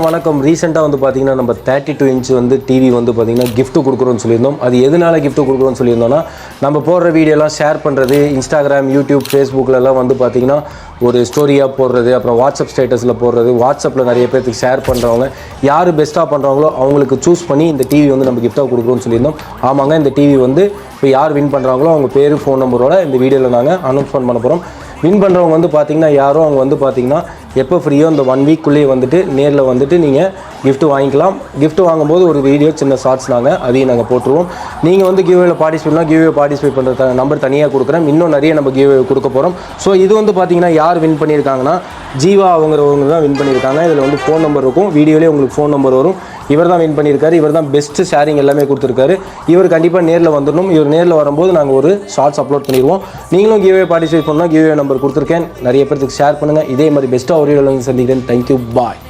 வணக்கம். ரீசெண்டாக வந்து பார்த்தீங்கன்னா நம்ம 32 இன்ச் வந்து டிவி வந்து பார்த்தீங்கன்னா gift கொடுக்குறோன்னு சொல்லியிருந்தோம். அது எதனால gift கொடுக்குறோன்னு சொல்லியிருந்தோம்னா, நம்ம போடுற வீடியோலாம் ஷேர் பண்ணுறது, இன்ஸ்டாகிராம், யூடியூப், ஃபேஸ்புக்கிலலாம் வந்து பார்த்தீங்கன்னா ஒரு ஸ்டோரியாக போடுறது, அப்புறம் வாட்ஸ்அப் ஸ்டேட்டஸில் போடுறது, வாட்ஸ்அப்பில் நிறைய பேருக்கு ஷேர் பண்ணுறவங்க யார் பெஸ்ட்டாக பண்ணுறாங்களோ அவங்களுக்கு சூஸ் பண்ணி இந்த டிவி வந்து நம்ம கிஃப்ட்டாக கொடுக்குறோன்னு சொல்லியிருந்தோம். ஆமாங்க, இந்த டிவி வந்து இப்போ யார் வின் பண்ணுறாங்களோ அவங்க பேர், ஃபோன் நம்பரோட இந்த வீடியோவில் நாங்கள் அனௌன்ஸ்மெண்ட் பண்ண போகிறோம். வின் பண்ணுறவங்க வந்து பார்த்திங்கன்னா யாரோ அவங்க வந்து பார்த்திங்கன்னா எப்போ ஃப்ரீயோ இந்த 1 வீக்குள்ளேயே வந்துட்டு நேரில் வந்துட்டு நீங்கள் கிஃப்ட் வாங்கிக்கலாம். கிஃப்ட் வாங்கும்போது ஒரு வீடியோ சின்ன ஷார்ட்ஸ் அதையும் நாங்கள் போட்டுருவோம். நீங்கள் வந்து கிவ்வேல பார்ட்டிசிபேட் பண்ணுற நம்பர் தனியாக கொடுக்குறேன். இன்னும் நிறைய நம்ம கிவ்வே கொடுக்க போகிறோம். ஸோ இது வந்து பார்த்திங்கன்னா யார் வின் பண்ணியிருக்காங்கன்னா ஜீவா அவங்கிறவங்க தான் வின் பண்ணியிருக்காங்க. இதில் வந்து ஃபோன் நம்பர் இருக்கும், வீடியோலேயே உங்களுக்கு ஃபோன் நம்பர் வரும். இவர் தான் வின் பண்ணியிருக்காரு. இவர் தான் பெஸ்ட்டு ஷேரிங் எல்லாமே கொடுத்துருக்காரு. இவர் கண்டிப்பாக நேரில் வந்துடணும். இவர் நேரில் வரும்போது நாங்கள் ஒரு ஷார்ட்ஸ் அப்லோட் பண்ணிடுவோம். நீங்களும் கிவ்வே பார்ட்டிசிபேட் பண்ணால் கிவ்வே நம்பர் கொடுத்துருக்கேன். நிறைய பேருக்கு ஷேர் பண்ணுங்கள். இதே மாதிரி பெஸ்ட்டாக ஒரு வீடியோவில் சந்திக்கிறேன். தேங்க்யூ, பாய்.